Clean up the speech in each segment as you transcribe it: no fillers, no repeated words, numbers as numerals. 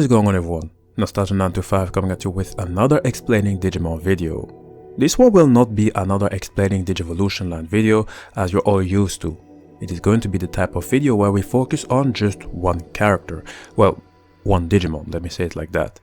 What is going on, everyone? Nostalgia925 coming at you with another explaining Digimon video. This one will not be another explaining Digivolution line video as you're all used to. It is going to be the type of video where we focus on just one character. Well, one Digimon, let me say it like that.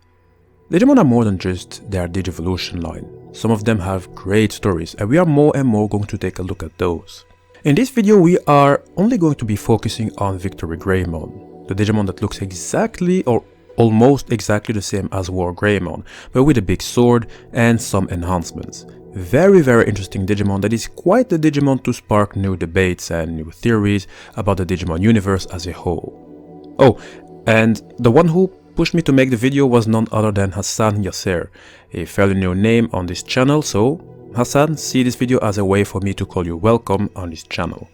Digimon are more than just their Digivolution line. Some of them have great stories and we are more and more going to take a look at those. In this video we are only going to be focusing on VictoryGreymon, the Digimon that looks exactly or almost exactly the same as WarGreymon, but with a big sword and some enhancements. Very interesting Digimon that is quite the Digimon to spark new debates and new theories about the Digimon universe as a whole. Oh, and the one who pushed me to make the video was none other than Hassan Yasser, a fairly new name on this channel, so Hassan, see this video as a way for me to call you welcome on this channel.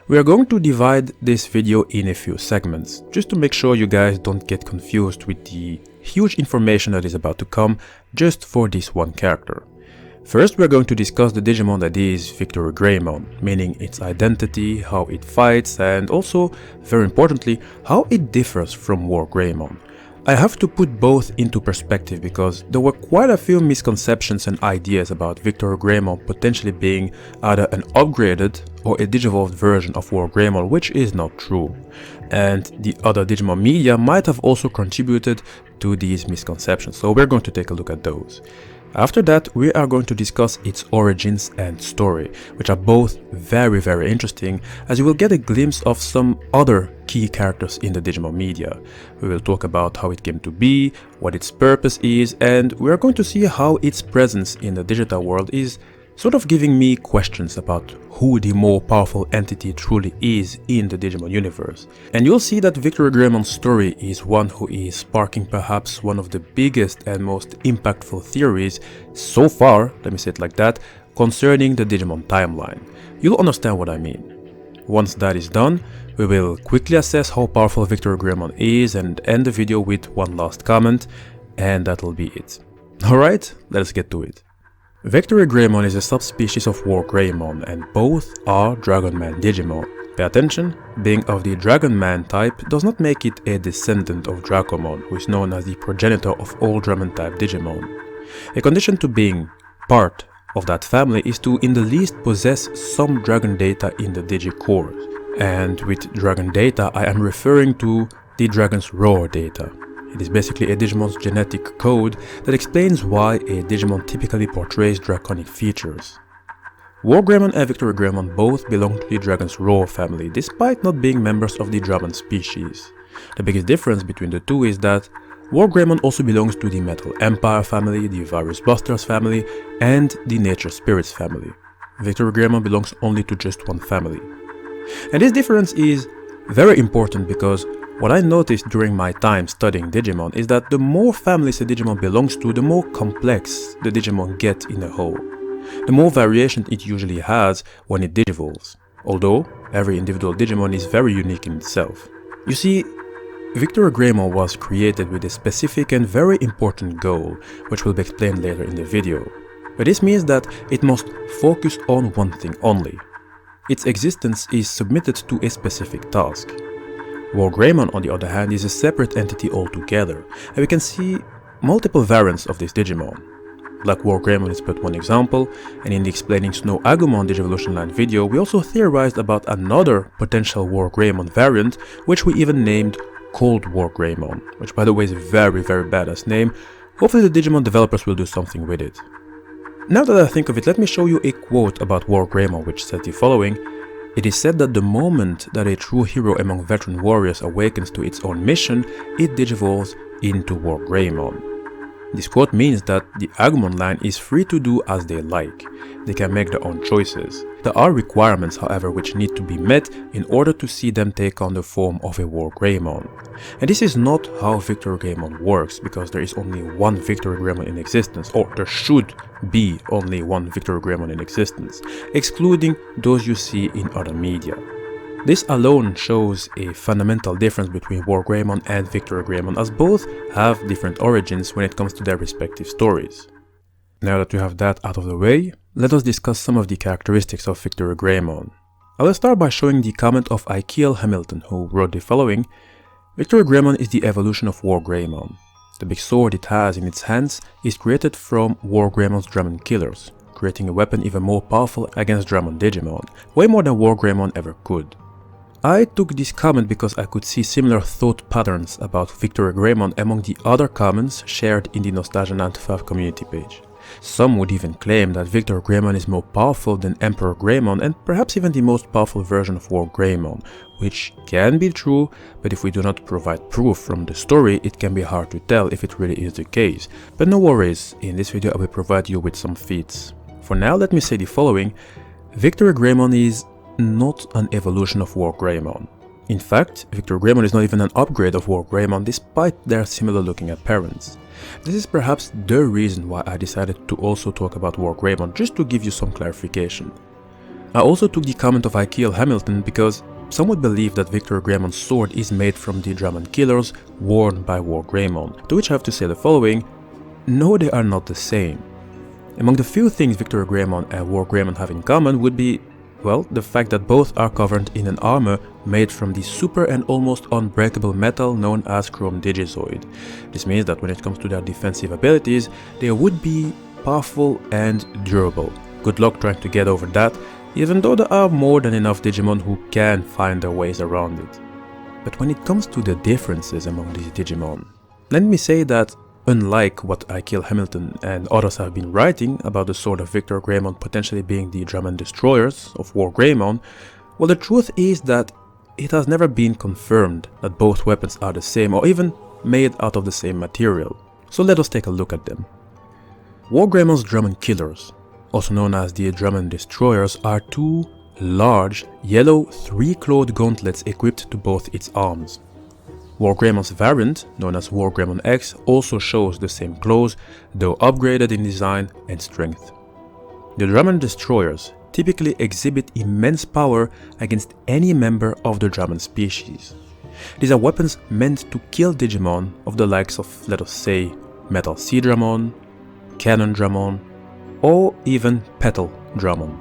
We are going to divide this video in a few segments, just to make sure you guys don't get confused with the huge information that is about to come just for this one character. First, we are going to discuss the Digimon that is VictoryGreymon, meaning its identity, how it fights, and also, very importantly, how it differs from WarGreymon. I have to put both into perspective because there were quite a few misconceptions and ideas about VictoryGreymon potentially being either an upgraded or a digivolved version of WarGreymon, which is not true. And the other Digimon media might have also contributed to these misconceptions, so we're going to take a look at those. After that, we are going to discuss its origins and story, which are both very interesting, as you will get a glimpse of some other key characters in the Digimon media. We will talk about how it came to be, what its purpose is, and we are going to see how its presence in the digital world is sort of giving me questions about who the more powerful entity truly is in the Digimon universe. And you'll see that VictoryGreymon's story is one who is sparking perhaps one of the biggest and most impactful theories so far, let me say it like that, concerning the Digimon timeline. You'll understand what I mean. Once that is done, we will quickly assess how powerful VictoryGreymon is and end the video with one last comment, and that'll be it. Alright, let us get to it. VictoryGreymon is a subspecies of WarGreymon and both are Dragonman Digimon. Pay attention, being of the Dragonman type does not make it a descendant of Dukemon, who is known as the progenitor of all Dramon type Digimon. A condition to being part of that family is to in the least possess some dragon data in the Digicore. And with dragon data I am referring to the dragon's roar data. It is basically a Digimon's genetic code that explains why a Digimon typically portrays draconic features. WarGreymon and VictoryGreymon both belong to the Dragon's Roar family, despite not being members of the Dramon species. The biggest difference between the two is that WarGreymon also belongs to the Metal Empire family, the Virus Busters family, and the Nature Spirits family. VictoryGreymon belongs only to just one family. And this difference is very important because what I noticed during my time studying Digimon is that the more families a Digimon belongs to, the more complex the Digimon get in a whole. The more variation it usually has when it digivolves, although every individual Digimon is very unique in itself. You see, VictoryGreymon was created with a specific and very important goal, which will be explained later in the video. But this means that it must focus on one thing only. Its existence is submitted to a specific task. WarGreymon, on the other hand, is a separate entity altogether, and we can see multiple variants of this Digimon. Black WarGreymon is but one example, and in the explaining Snowagumon Digivolution line video, we also theorized about another potential WarGreymon variant, which we even named Cold WarGreymon, which by the way is a very badass name. Hopefully the Digimon developers will do something with it. Now that I think of it, let me show you a quote about WarGreymon which says the following. It is said that the moment that a true hero among veteran warriors awakens to its own mission, it digivolves into WarGreymon. This quote means that the AGUMON line is free to do as they like. They can make their own choices. There are requirements, however, which need to be met in order to see them take on the form of a WarGreymon. And this is not how VictoryGreymon works, because there is only one VictoryGreymon in existence, or there should be only one VictoryGreymon in existence, excluding those you see in other media. This alone shows a fundamental difference between WarGreymon and VictoryGreymon, as both have different origins when it comes to their respective stories. Now that we have that out of the way, let us discuss some of the characteristics of VictoryGreymon. I will start by showing the comment of ICHIJOUJ'S, who wrote the following. VictoryGreymon is the evolution of WarGreymon. The big sword it has in its hands is created from WarGreymon's Dramon killers, creating a weapon even more powerful against Dramon Digimon, way more than WarGreymon ever could. I took this comment because I could see similar thought patterns about VictoryGreymon among the other comments shared in the Nostalgia 9to5 community page. Some would even claim that VictoryGreymon is more powerful than Emperor Greymon and perhaps even the most powerful version of WarGreymon, which can be true, but if we do not provide proof from the story, it can be hard to tell if it really is the case. But no worries, in this video I will provide you with some feats. For now, let me say the following: VictoryGreymon is not an evolution of WarGreymon. In fact, VictoryGreymon is not even an upgrade of WarGreymon despite their similar looking appearance. This is perhaps the reason why I decided to also talk about WarGreymon, just to give you some clarification. I also took the comment of IKL Hamilton because some would believe that VictoryGreymon's sword is made from the Dramon killers worn by WarGreymon, to which I have to say the following: no, they are not the same. Among the few things VictoryGreymon and WarGreymon have in common would be, well, the fact that both are covered in an armor made from the super and almost unbreakable metal known as Chrome DIGIZOID. This means that when it comes to their defensive abilities, they would be powerful and durable. Good luck trying to get over that, even though there are more than enough Digimon who can find their ways around it. But when it comes to the differences among these Digimon, let me say that unlike what IKL Hamilton and others have been writing about the sword of VictoryGreymon potentially being the Dramon destroyers of WarGreymon, well, the truth is that it has never been confirmed that both weapons are the same or even made out of the same material. So let us take a look at them. WarGreymons Dramon killers, also known as the Dramon destroyers, are two large yellow 3-clawed gauntlets equipped to both its arms. WarGreymon's variant, known as WarGreymon also shows the same claws, though upgraded in design and strength. The Dramon destroyers typically exhibit immense power against any member of the Dramon species. These are weapons meant to kill Digimon of the likes of, let us say, Metal Sea Dramon, Cannon Dramon, or even Petal Dramon.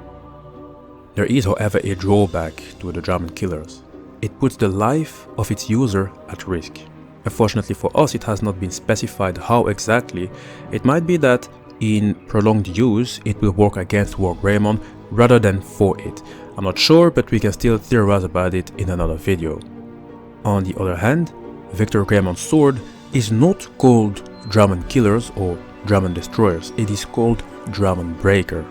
There is, however, a drawback to the Dramon killers. It puts the life of its user at risk. Unfortunately for us, it has not been specified how exactly. It might be that in prolonged use, it will work against WarGreymon rather than for it. I'm not sure, but we can still theorize about it in another video. On the other hand, VictoryGreymon's sword is not called Dramon Killers or Dramon Destroyers, it is called Dramon Breaker.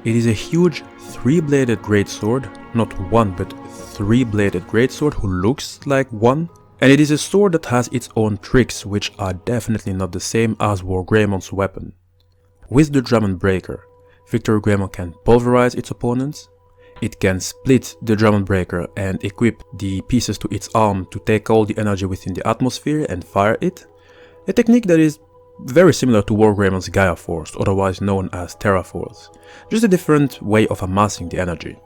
It is a huge 3-bladed greatsword, not one but 3-bladed greatsword who looks like one, and it is a sword that has its own tricks which are definitely not the same as WarGreymon's weapon. With the Dramon Breaker, VictoryGreymon can pulverize its opponents, it can split the Dramon Breaker and equip the pieces to its arm to take all the energy within the atmosphere and fire it, a technique that is very similar to WarGreymon's Gaia Force, otherwise known as TERRA Force, just a different way of amassing the energy.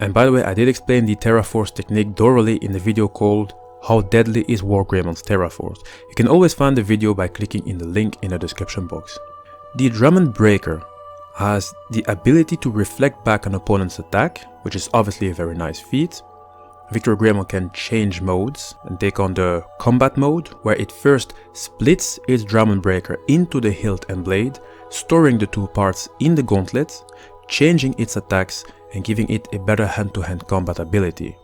And by the way, I did explain the TERRA Force technique thoroughly in the video called How Deadly is WarGreymon's TERRA Force. You can always find the video by clicking in the link in the description box. The Dramon Breaker has the ability to reflect back an opponent's attack, which is obviously a very nice feat. VictoryGreymon can change modes and take on the combat mode, where it first splits its Dramon Breaker into the hilt and blade, storing the two parts in the gauntlet, changing its attacks and giving it a better hand-to-hand combat ability.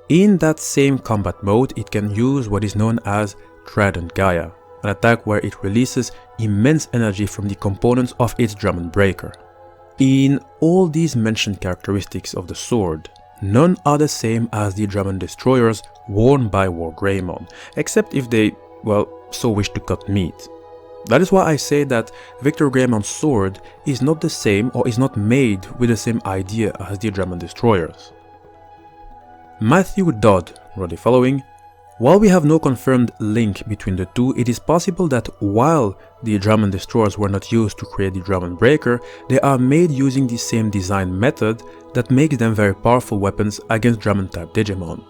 In that same combat mode, it can use what is known as Trident Gaia, an attack where it releases immense energy from the components of its Dramon Breaker. In all these mentioned characteristics of the sword, none are the same as the Dramon destroyers worn by WarGreymon, except if they, well, so wish to cut meat. That is why I say that VictoryGreymon's sword is not the same or is not made with the same idea as the Dramon destroyers. Matthew Dodd wrote the following: while we have no confirmed link between the two, it is possible that while the Dramon destroyers were not used to create the Dramon Breaker, they are made using the same design method that makes them very powerful weapons against Dramon type Digimon.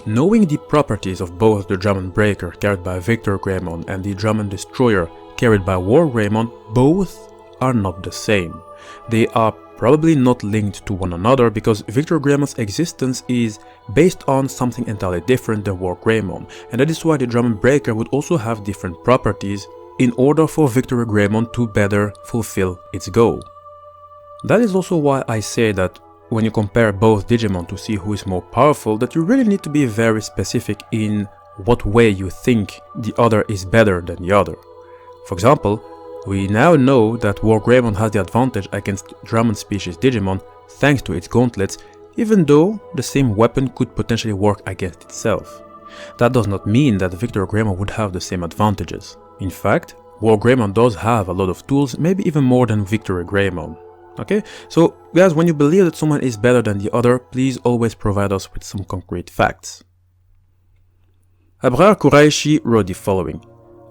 Knowing the properties of both the Dramon Breaker carried by VictoryGreymon and the Dramon Destroyer carried by WarGreymon, both are not the same. They are probably not linked to one another because VictoryGreymon's existence is based on something entirely different than WarGreymon, and that is why the Dramon Breaker would also have different properties in order for VictoryGreymon to better fulfill its goal. That is also why I say that when you compare both Digimon to see who is more powerful, that you really need to be very specific in what way you think the other is better than the other. For example, we now know that WarGreymon has the advantage against Dramon species Digimon thanks to its gauntlets, even though the same weapon could potentially work against itself. That does not mean that VictoryGreymon would have the same advantages. In fact, WarGreymon does have a lot of tools, maybe even more than VictoryGreymon. Okay, so guys, when you believe that someone is better than the other, please always provide us with some concrete facts. Abrar Kuraishi wrote the following.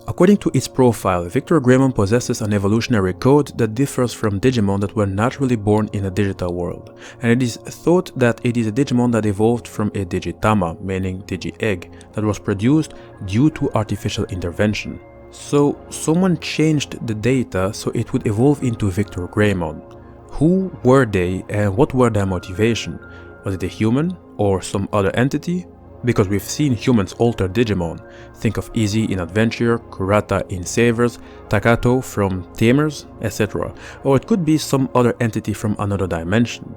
According to its profile, VictoryGreymon possesses an evolutionary code that differs from Digimon that were naturally born in a digital world, and it is thought that it is a Digimon that evolved from a Digitama, meaning Digi-egg, that was produced due to artificial intervention. So someone changed the data so it would evolve into VictoryGreymon. Who were they and what were their motivation? Was it a human or some other entity? Because we've seen humans alter Digimon. Think of Izzy in Adventure, Kurata in Savers, Takato from Tamers, etc. Or it could be some other entity from another dimension.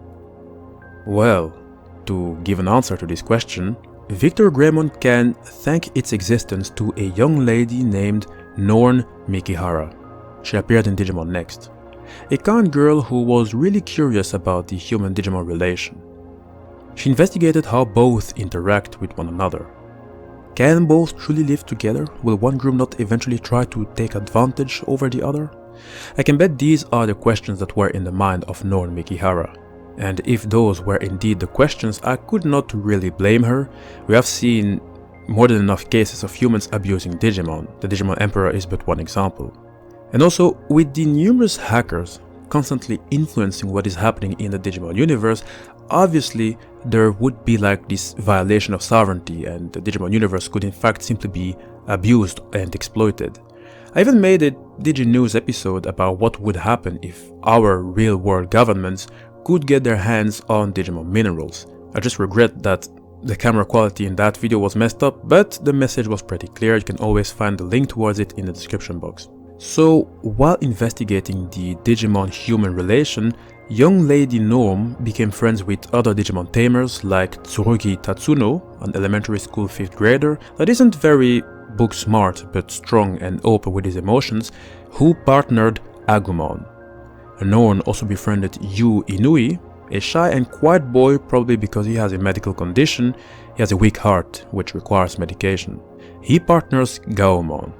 Well, to give an answer to this question, VictoryGreymon can thank its existence to a young lady named Norn Mikihara. She appeared in Digimon Next. A kind girl who was really curious about the human-Digimon relation. She investigated how both interact with one another. Can both truly live together? Will one group not eventually try to take advantage over the other? I can bet these are the questions that were in the mind of Norn Mikihara. And if those were indeed the questions, I could not really blame her. We have seen more than enough cases of humans abusing Digimon. The Digimon Emperor is but one example. And also, with the numerous hackers constantly influencing what is happening in the Digimon universe, obviously there would be like this violation of sovereignty, and the Digimon universe could in fact simply be abused and exploited. I even made a DigiNews episode about what would happen if our real-world governments could get their hands on Digimon minerals. I just regret that the camera quality in that video was messed up, but the message was pretty clear. You can always find the link towards it in the description box. So, while investigating the Digimon-human relation, young lady Norm became friends with other Digimon tamers like Tsurugi Tatsuno, an elementary school 5th grader that isn't very book smart but strong and open with his emotions, who partnered Agumon. Norn also befriended Yu Inui, a shy and quiet boy probably because he has a medical condition. He has a weak heart which requires medication. He partners Gaomon.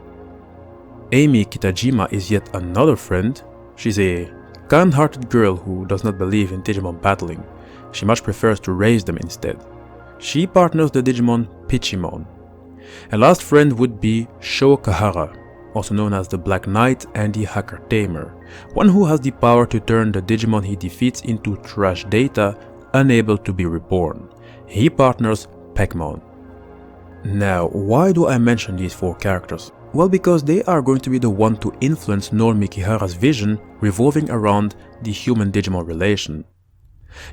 Amy Kitajima is yet another friend. She's a kind-hearted girl who does not believe in Digimon battling. She much prefers to raise them instead. She partners the Digimon Pichimon. A last friend would be Sho Kahara, also known as the Black Knight and the Hacker Tamer, one who has the power to turn the Digimon he defeats into trash data, unable to be reborn. He partners Pekmon. Now, why do I mention these 4 characters? Well, because they are going to be the one to influence Norn Mikihara's vision revolving around the human-Digimon relation.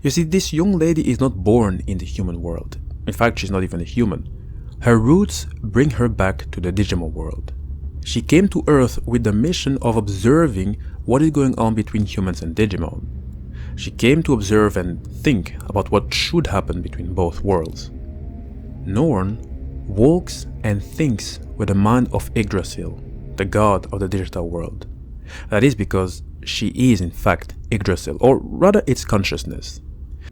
You see, this young lady is not born in the human world. In fact, she's not even a human. Her roots bring her back to the Digimon world. She came to Earth with the mission of observing what is going on between humans and Digimon. She came to observe and think about what should happen between both worlds. Norn walks and thinks with the mind of Yggdrasil, the god of the digital world. That is because she is in fact Yggdrasil, or rather its consciousness.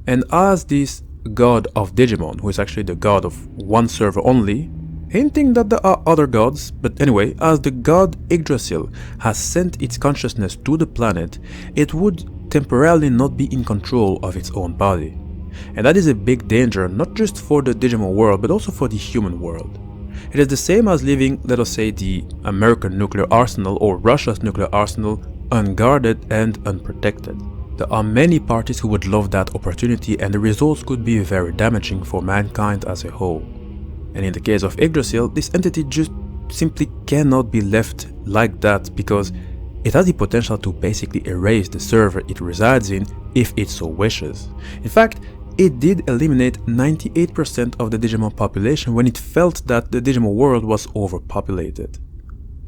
And as this god of Digimon, who is actually the god of one server only, hinting that there are other gods, but anyway, as the god Yggdrasil has sent its consciousness to the planet, it would temporarily not be in control of its own body. And that is a big danger, not just for the Digimon world, but also for the human world. It is the same as leaving, let us say, the American nuclear arsenal or Russia's nuclear arsenal unguarded and unprotected. There are many parties who would love that opportunity, and the results could be very damaging for mankind as a whole. And in the case of Yggdrasil, this entity just simply cannot be left like that because it has the potential to basically erase the server it resides in if it so wishes. In fact, it did eliminate 98% of the Digimon population when it felt that the Digimon world was overpopulated.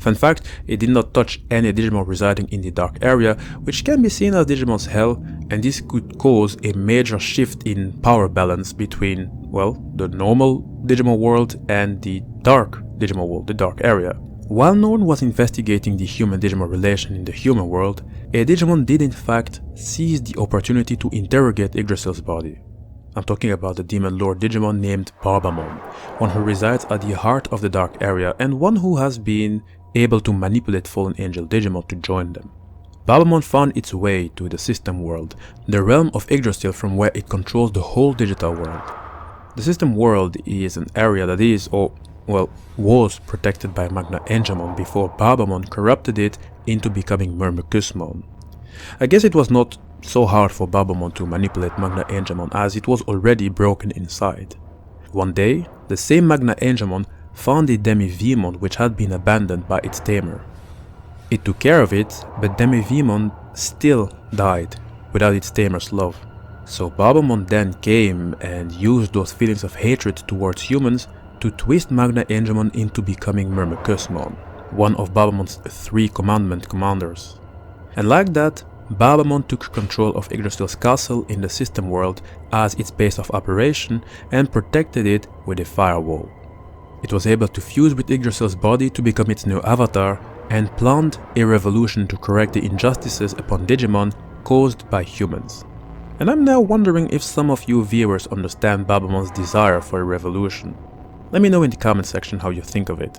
Fun fact, it did not touch any Digimon residing in the dark area, which can be seen as Digimon's hell, and this could cause a major shift in power balance between, well, the normal Digimon world and the dark Digimon world, the dark area. While no one was investigating the human-Digimon relation in the human world, a Digimon did in fact seize the opportunity to interrogate Yggdrasil's body. I'm talking about the Demon Lord Digimon named Barbamon, one who resides at the heart of the dark area and one who has been able to manipulate fallen angel Digimon to join them. Barbamon found its way to the system world, the realm of Yggdrasil from where it controls the whole digital world. The system world is an area that is, or well, was protected by Magna Angemon before Barbamon corrupted it into becoming Myrmidon. I guess it was not so hard for Barbamon to manipulate Magna Angemon as it was already broken inside. One day, the same Magna Angemon found a Demi-Vemon which had been abandoned by its tamer. It took care of it, but Demi-Vemon still died without its tamer's love. So Barbamon then came and used those feelings of hatred towards humans to twist Magna Angemon into becoming Myrmidon, one of Barbamon's 3 commandment commanders. And like that, Barbamon took control of Yggdrasil's castle in the system world as its base of operation and protected it with a firewall. It was able to fuse with Yggdrasil's body to become its new avatar and planned a revolution to correct the injustices upon Digimon caused by humans. And I'm now wondering if some of you viewers understand Barbamon's desire for a revolution. Let me know in the comment section how you think of it.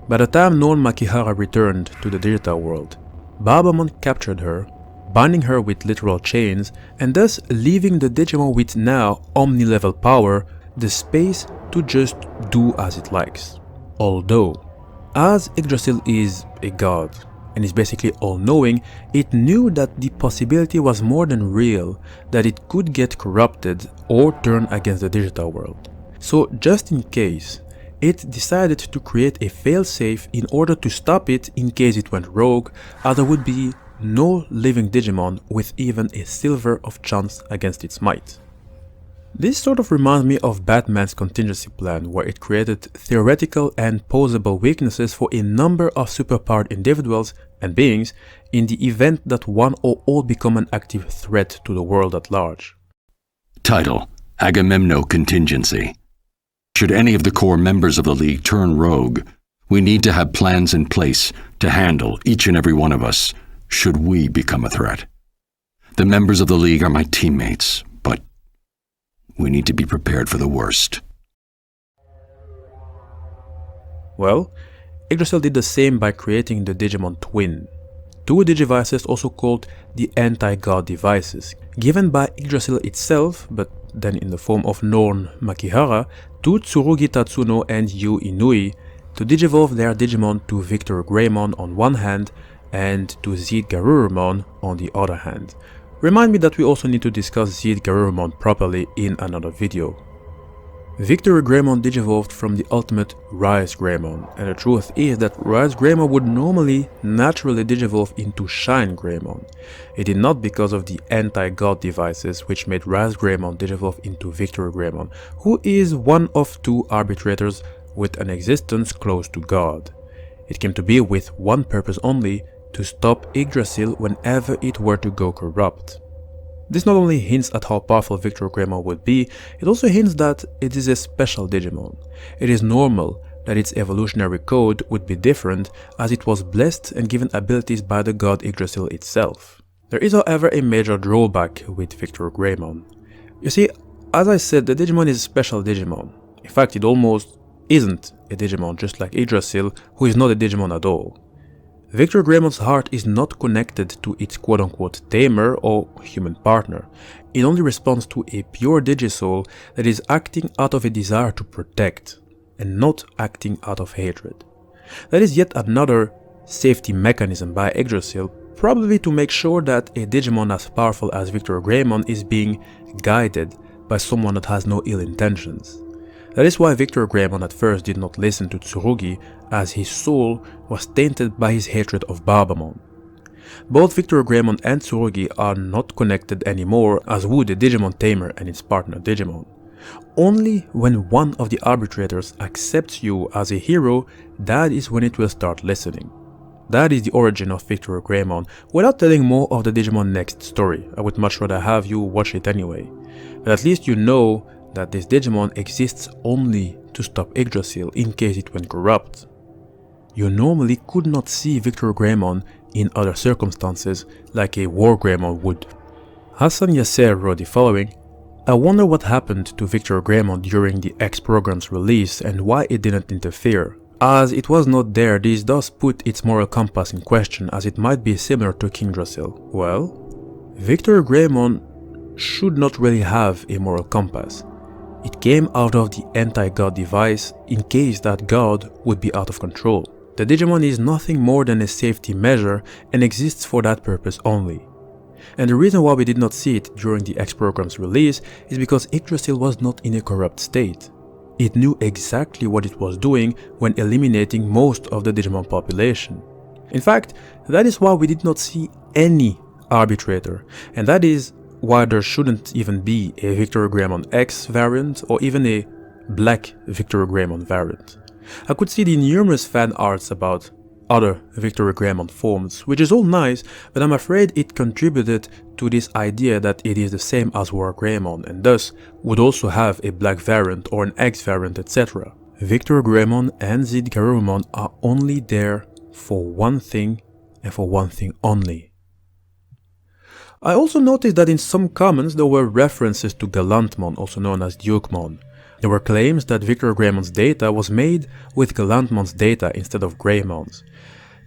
By the time Norn Makihara returned to the digital world, Barbamon captured her, binding her with literal chains and thus leaving the Digimon with now omni-level power the space to just do as it likes. Although, as Yggdrasil is a god and is basically all-knowing, it knew that the possibility was more than real that it could get corrupted or turn against the digital world. So just in case, it decided to create a failsafe in order to stop it in case it went rogue, as there would be no living Digimon with even a sliver of chance against its might. This sort of reminds me of Batman's contingency plan, where it created theoretical and posable weaknesses for a number of superpowered individuals and beings in the event that one or all become an active threat to the world at large. Title: Agamemno Contingency. Should any of the core members of the League turn rogue, we need to have plans in place to handle each and every one of us should we become a threat. The members of the League are my teammates, but we need to be prepared for the worst. Well, Yggdrasil did the same by creating the Digimon Twin, 2 Digivices also called the Anti-God Devices, given by Yggdrasil itself, but then in the form of Norn Makihara, to Tsurugi Tatsuno and Yu Inui to digivolve their Digimon to VictoryGreymon on one hand and to ZIGGARURUMON on the other hand. Remind me that we also need to discuss ZIGGARURUMON properly in another video. VictoryGreymon digivolved from the ultimate Rise Greymon, and the truth is that Rise Greymon would normally naturally digivolve into Shine Greymon. It did not because of the anti-god devices which made Rise Greymon digivolve into VictoryGreymon, who is one of 2 arbitrators with an existence close to God. It came to be with one purpose only: to stop Yggdrasil whenever it were to go corrupt. This not only hints at how powerful VictoryGreymon would be, it also hints that it is a special Digimon. It is normal that its evolutionary code would be different, as it was blessed and given abilities by the god Yggdrasil itself. There is however a major drawback with VictoryGreymon. You see, as I said, the Digimon is a special Digimon. In fact, it almost isn't a Digimon, just like Yggdrasil, who is not a Digimon at all. VictoryGreymon's heart is not connected to its quote-unquote tamer or human partner. It only responds to a pure Digisoul that is acting out of a desire to protect, and not acting out of hatred. That is yet another safety mechanism by Yggdrasil, probably to make sure that a Digimon as powerful as VictoryGreymon is being guided by someone that has no ill intentions. That is why VictoryGreymon at first did not listen to Tsurugi, as his soul was tainted by his hatred of Barbamon. Both VictoryGreymon and Tsurugi are not connected anymore, as would the Digimon tamer and its partner Digimon. Only when one of the arbitrators accepts you as a hero, that is when it will start listening. That is the origin of VictoryGreymon. Without telling more of the Digimon Next story, I would much rather have you watch it anyway. But at least you know that this Digimon exists only to stop Yggdrasil in case it went corrupt. You normally could not see VictoryGreymon in other circumstances like a WarGreymon would. Hassan Yasser wrote the following: I wonder what happened to VictoryGreymon during the X program's release and why it didn't interfere. As it was not there, this does put its moral compass in question, as it might be similar to King Yggdrasil. Well, VictoryGreymon should not really have a moral compass. It came out of the anti-god device in case that god would be out of control. The Digimon is nothing more than a safety measure and exists for that purpose only. And the reason why we did not see it during the X program's release is because Yggdrasil was not in a corrupt state. It knew exactly what it was doing when eliminating most of the Digimon population. In fact, that is why we did not see any arbitrator, and that is why there shouldn't even be a VictoryGreymon X variant or even a black VictoryGreymon variant. I could see the numerous fan arts about other VictoryGreymon forms, which is all nice, but I'm afraid it contributed to this idea that it is the same as WarGreymon and thus would also have a black variant or an X variant, etc. VictoryGreymon and Garurumon are only there for one thing and for one thing only. I also noticed that in some comments there were references to Gallantmon, also known as Dukemon. There were claims that VictoryGreymon's data was made with Gallantmon's data instead of Greymon's.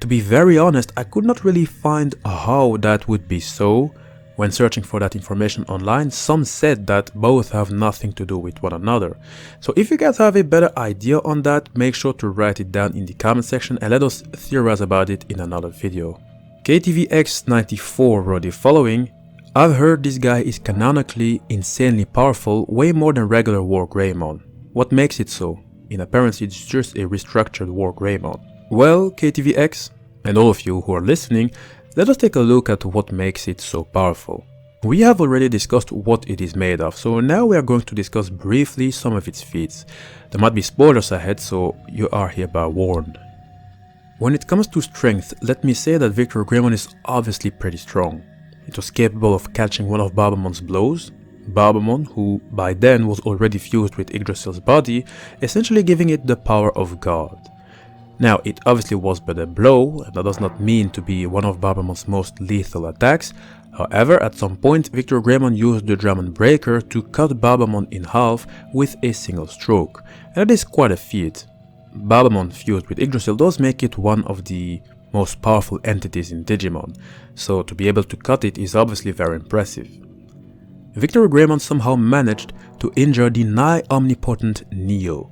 To be very honest, I could not really find how that would be so. When searching for that information online, some said that both have nothing to do with one another. So if you guys have a better idea on that, make sure to write it down in the comment section and let us theorize about it in another video. KTVX94 wrote the following: I've heard this guy is canonically insanely powerful, way more than regular WarGreymon. What makes it so? In appearance it's just a restructured WarGreymon. Well, KTVX, and all of you who are listening, let us take a look at what makes it so powerful. We have already discussed what it is made of, so now we are going to discuss briefly some of its feats. There might be spoilers ahead, so you are hereby warned. When it comes to strength, let me say that VictoryGreymon is obviously pretty strong. It was capable of catching one of Barbamon's blows, Barbamon, who by then was already fused with Yggdrasil's body, essentially giving it the power of God. Now, it obviously was but a blow, and that does not mean to be one of Barbamon's most lethal attacks. However, at some point, VictoryGreymon used the Dramon breaker to cut Barbamon in half with a single stroke, and that is quite a feat. Barbamon fused with Yggdrasil does make it one of the most powerful entities in Digimon, so to be able to cut it is obviously very impressive. VictoryGreymon somehow managed to injure the nigh omnipotent Neo,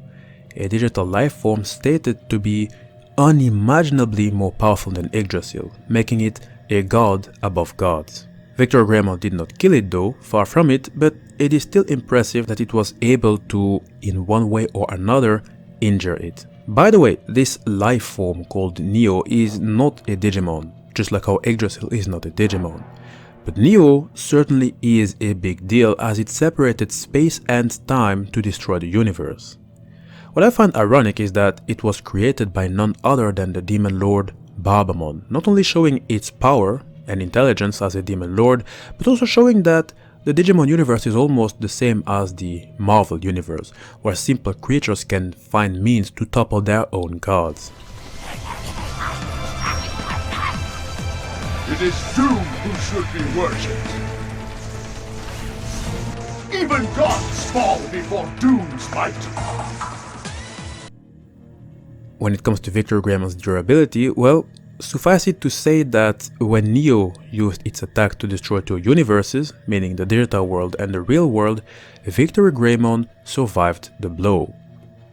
a digital life form stated to be unimaginably more powerful than Yggdrasil, making it a god above gods. VictoryGreymon did not kill it though, far from it, but it is still impressive that it was able to, in one way or another, injure it. By the way, this life form called Neo is not a Digimon, just like how Yggdrasil is not a Digimon. But Neo certainly is a big deal, as it separated space and time to destroy the universe. What I find ironic is that it was created by none other than the demon lord Barbamon, not only showing its power and intelligence as a demon lord, but also showing that the Digimon universe is almost the same as the Marvel universe, where simple creatures can find means to topple their own gods. It is Doom who should be worshipped. Even gods fall before Doom's might. When it comes to VictoryGreymon's durability, well, suffice it to say that when Neo used its attack to destroy two universes, meaning the digital world and the real world, VictoryGreymon survived the blow.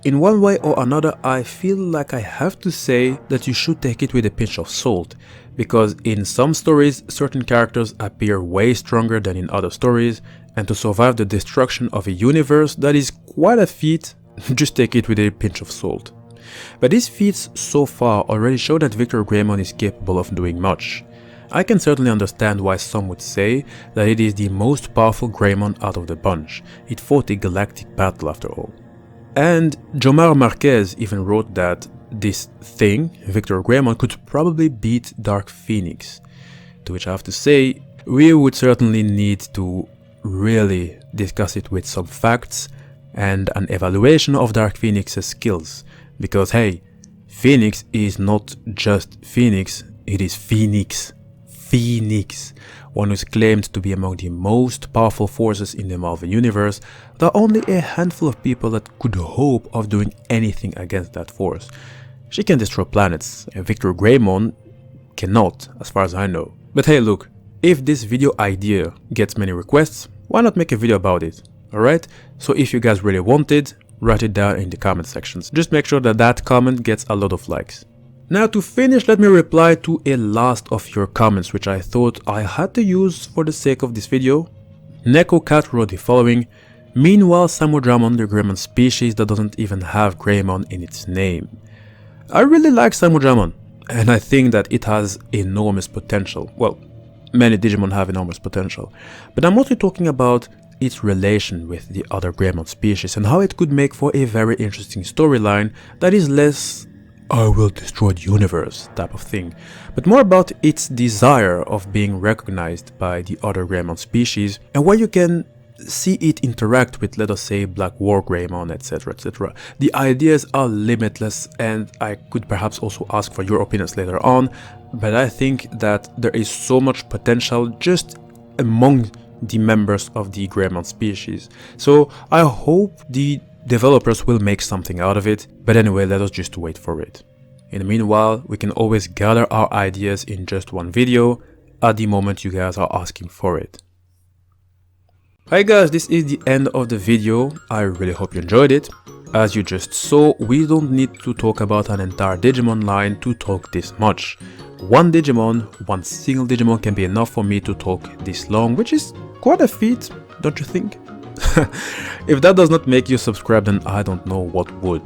In one way or another, I feel like I have to say that you should take it with a pinch of salt, because in some stories certain characters appear way stronger than in other stories, and to survive the destruction of a universe that is quite a feat, just take it with a pinch of salt. But these feats so far already show that VictoryGreymon is capable of doing much. I can certainly understand why some would say that it is the most powerful Greymon out of the bunch. It fought a galactic battle after all. And Jomar Marquez even wrote that this thing, VictoryGreymon, could probably beat Dark Phoenix. To which I have to say, we would certainly need to really discuss it with some facts and an evaluation of Dark Phoenix's skills. Because hey, Phoenix is not just Phoenix, it is Phoenix. Phoenix, one who is claimed to be among the most powerful forces in the Marvel Universe. There are only a handful of people that could hope of doing anything against that force. She can destroy planets, and VictoryGreymon cannot, as far as I know. But hey look, if this video idea gets many requests, why not make a video about it, alright? So if you guys really want it, write it down in the comment sections. Just make sure that that comment gets a lot of likes. Now to finish, let me reply to a last of your comments which I thought I had to use for the sake of this video. NekoCat wrote the following: meanwhile, Samudramon, the Greymon species that doesn't even have Greymon in its name. I really like Samudramon, and I think that it has enormous potential. Well, many Digimon have enormous potential, but I'm mostly talking about its relation with the other Greymon species and how it could make for a very interesting storyline that is less "I will destroy the universe" type of thing, but more about its desire of being recognized by the other Greymon species, and where you can see it interact with, let us say, Black WarGreymon, etc, etc. The ideas are limitless, and I could perhaps also ask for your opinions later on, but I think that there is so much potential just among the members of the Greymon species. So I hope the developers will make something out of it, but anyway, let us just wait for it. In the meanwhile, we can always gather our ideas in just one video at the moment you guys are asking for it. Hi guys, this is the end of the video. I really hope you enjoyed it. As you just saw, we don't need to talk about an entire Digimon line to talk this much. One single Digimon can be enough for me to talk this long, which is quite a feat, don't you think? If that does not make you subscribe, then I don't know what would.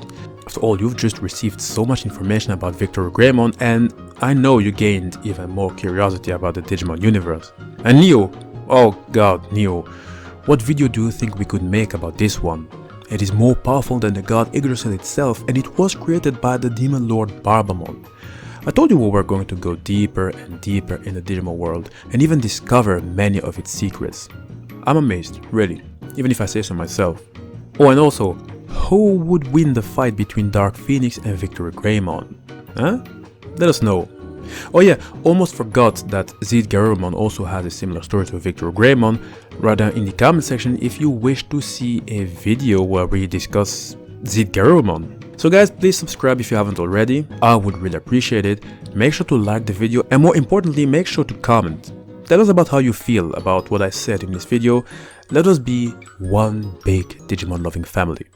After all, you've just received so much information about VictoryGreymon, and I know you gained even more curiosity about the Digimon universe. And Neo, oh god, Neo, what video do you think we could make about this one? It is more powerful than the god Yggdrasil itself, and it was created by the demon lord Barbamon. I told you we were going to go deeper and deeper in the Digimon world and even discover many of its secrets. I'm amazed, really, even if I say so myself. Oh, and also, who would win the fight between Dark Phoenix and VictoryGreymon? Huh? Let us know. Oh yeah, almost forgot that Garurumon also has a similar story to VictoryGreymon. Write down in the comment section if you wish to see a video where we discuss Garurumon. So guys, please subscribe if you haven't already. I would really appreciate it. Make sure to like the video, and more importantly, make sure to comment. Tell us about how you feel about what I said in this video. Let us be one big Digimon loving family.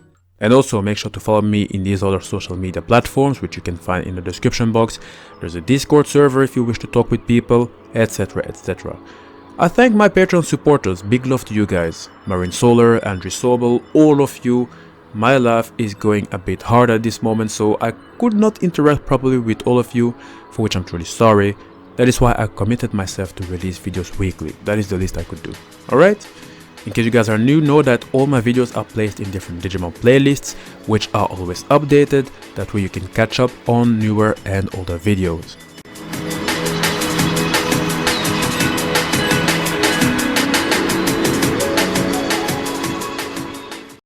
And also make sure to follow me in these other social media platforms, which you can find in the description box. There's a Discord server if you wish to talk with people, etc, etc. I thank my Patreon supporters. Big love to you guys. Marine Solar, Andrew Sobel, all of you. My life is going a bit hard at this moment, so I could not interact properly with all of you, for which I'm truly sorry. That is why I committed myself to release videos weekly. That is the least I could do. Alright? In case you guys are new, know that all my videos are placed in different Digimon playlists, which are always updated. That way you can catch up on newer and older videos.